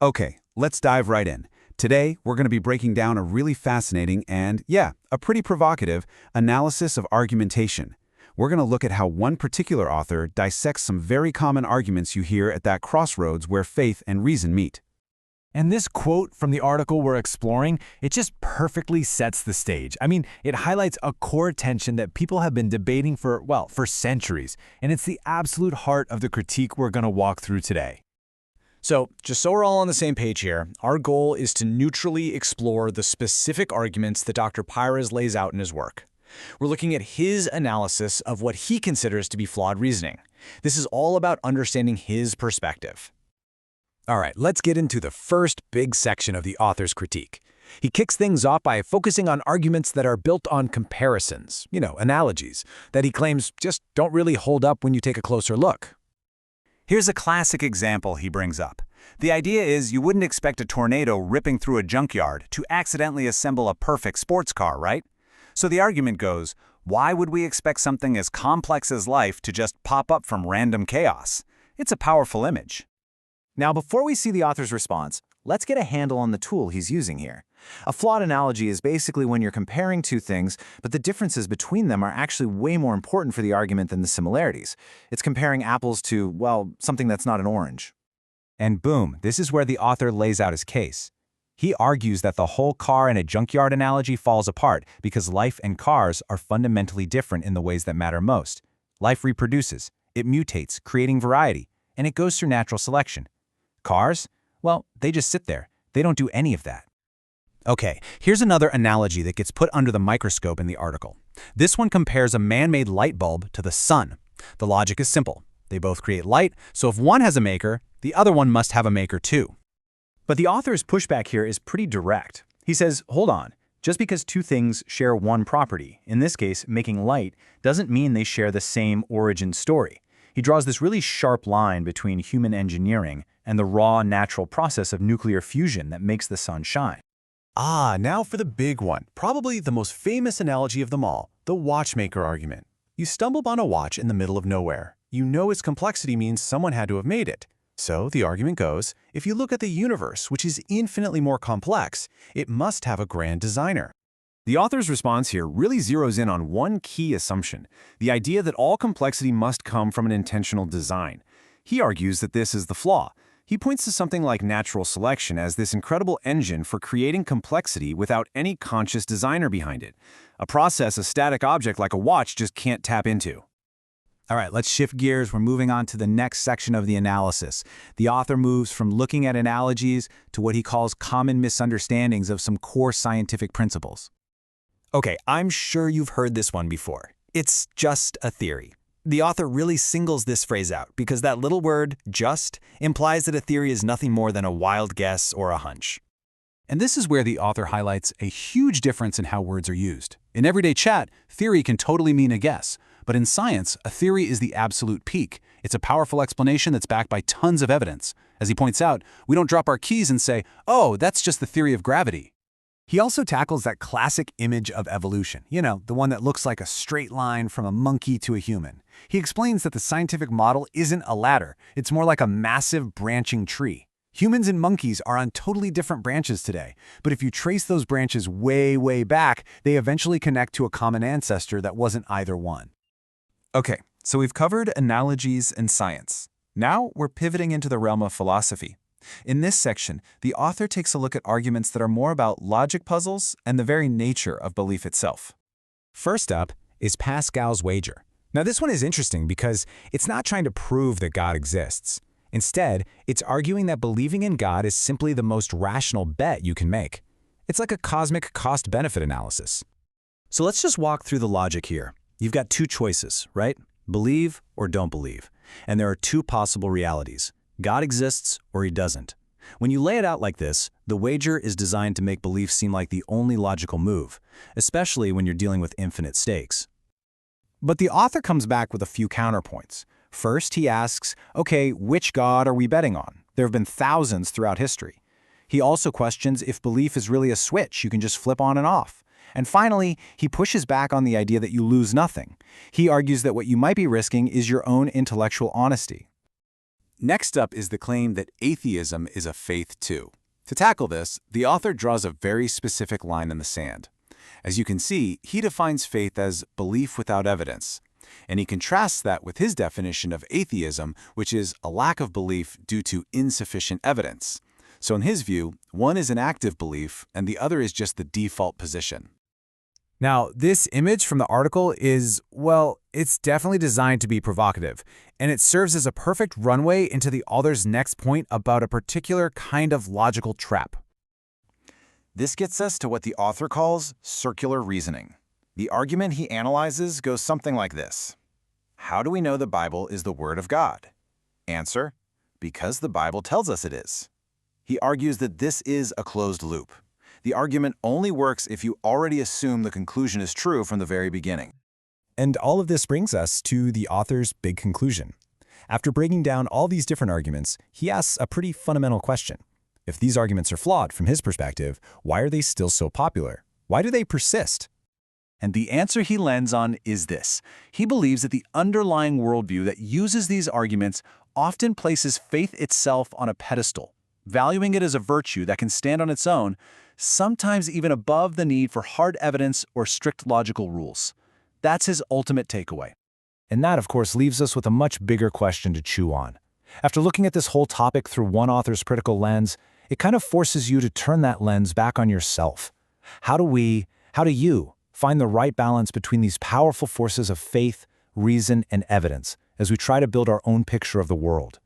Okay, let's dive right in. Today, we're going to be breaking down a really fascinating and, yeah, a pretty provocative analysis of argumentation. We're going to look at how one particular author dissects some very common arguments you hear at that crossroads where faith and reason meet. And this quote from the article we're exploring, it just perfectly sets the stage. I mean, it highlights a core tension that people have been debating for centuries, and it's the absolute heart of the critique we're going to walk through today. So, just so we're all on the same page here, our goal is to neutrally explore the specific arguments that Dr. Pires lays out in his work. We're looking at his analysis of what he considers to be flawed reasoning. This is all about understanding his perspective. All right, let's get into the first big section of the author's critique. He kicks things off by focusing on arguments that are built on comparisons, analogies, that he claims just don't really hold up when you take a closer look. Here's a classic example he brings up. The idea is you wouldn't expect a tornado ripping through a junkyard to accidentally assemble a perfect sports car, right? So the argument goes, why would we expect something as complex as life to just pop up from random chaos? It's a powerful image. Now, before we see the author's response, let's get a handle on the tool he's using here. A flawed analogy is basically when you're comparing two things, but the differences between them are actually way more important for the argument than the similarities. It's comparing apples to, something that's not an orange. And boom, this is where the author lays out his case. He argues that the whole car in a junkyard analogy falls apart because life and cars are fundamentally different in the ways that matter most. Life reproduces, it mutates, creating variety, and it goes through natural selection. Cars? Well, they just sit there. They don't do any of that. Okay, here's another analogy that gets put under the microscope in the article. This one compares a man-made light bulb to the sun. The logic is simple. They both create light, so if one has a maker, the other one must have a maker too. But the author's pushback here is pretty direct. He says, hold on, just because two things share one property, in this case, making light, doesn't mean they share the same origin story. He draws this really sharp line between human engineering and the raw natural process of nuclear fusion that makes the sun shine. Now for the big one, probably the most famous analogy of them all, the watchmaker argument. You stumble upon a watch in the middle of nowhere. You know its complexity means someone had to have made it. So the argument goes, if you look at the universe, which is infinitely more complex, it must have a grand designer. The author's response here really zeroes in on one key assumption, the idea that all complexity must come from an intentional design. He argues that this is the flaw. He points to something like natural selection as this incredible engine for creating complexity without any conscious designer behind it, a process a static object like a watch just can't tap into. All right, let's shift gears. We're moving on to the next section of the analysis. The author moves from looking at analogies to what he calls common misunderstandings of some core scientific principles. Okay, I'm sure you've heard this one before. It's just a theory. The author really singles this phrase out because that little word, just, implies that a theory is nothing more than a wild guess or a hunch. And this is where the author highlights a huge difference in how words are used. In everyday chat, theory can totally mean a guess. But in science, a theory is the absolute peak. It's a powerful explanation that's backed by tons of evidence. As he points out, we don't drop our keys and say, oh, that's just the theory of gravity. He also tackles that classic image of evolution, the one that looks like a straight line from a monkey to a human. He explains that the scientific model isn't a ladder, it's more like a massive branching tree. Humans and monkeys are on totally different branches today, but if you trace those branches way, way back, they eventually connect to a common ancestor that wasn't either one. Okay, so we've covered analogies and science. Now we're pivoting into the realm of philosophy. In this section, the author takes a look at arguments that are more about logic puzzles and the very nature of belief itself. First up is Pascal's wager. Now this one is interesting because it's not trying to prove that God exists. Instead, it's arguing that believing in God is simply the most rational bet you can make. It's like a cosmic cost-benefit analysis. So let's just walk through the logic here. You've got two choices, right? Believe or don't believe. And there are two possible realities. God exists or he doesn't. When you lay it out like this, the wager is designed to make belief seem like the only logical move, especially when you're dealing with infinite stakes. But the author comes back with a few counterpoints. First, he asks, okay, which God are we betting on? There have been thousands throughout history. He also questions if belief is really a switch you can just flip on and off. And finally, he pushes back on the idea that you lose nothing. He argues that what you might be risking is your own intellectual honesty. Next up is the claim that atheism is a faith too. To tackle this, the author draws a very specific line in the sand. As you can see, he defines faith as belief without evidence, and he contrasts that with his definition of atheism, which is a lack of belief due to insufficient evidence. So in his view, one is an active belief, and the other is just the default position. Now, this image from the article is, well, it's definitely designed to be provocative, and it serves as a perfect runway into the author's next point about a particular kind of logical trap. This gets us to what the author calls circular reasoning. The argument he analyzes goes something like this. How do we know the Bible is the Word of God? Answer: because the Bible tells us it is. He argues that this is a closed loop. The argument only works if you already assume the conclusion is true from the very beginning. And all of this brings us to the author's big conclusion. After breaking down all these different arguments, he asks a pretty fundamental question. If these arguments are flawed from his perspective, why are they still so popular? Why do they persist? And the answer he lands on is this. He believes that the underlying worldview that uses these arguments often places faith itself on a pedestal, valuing it as a virtue that can stand on its own, sometimes even above the need for hard evidence or strict logical rules. That's his ultimate takeaway. And that, of course, leaves us with a much bigger question to chew on. After looking at this whole topic through one author's critical lens, it kind of forces you to turn that lens back on yourself. How do you find the right balance between these powerful forces of faith, reason, and evidence as we try to build our own picture of the world?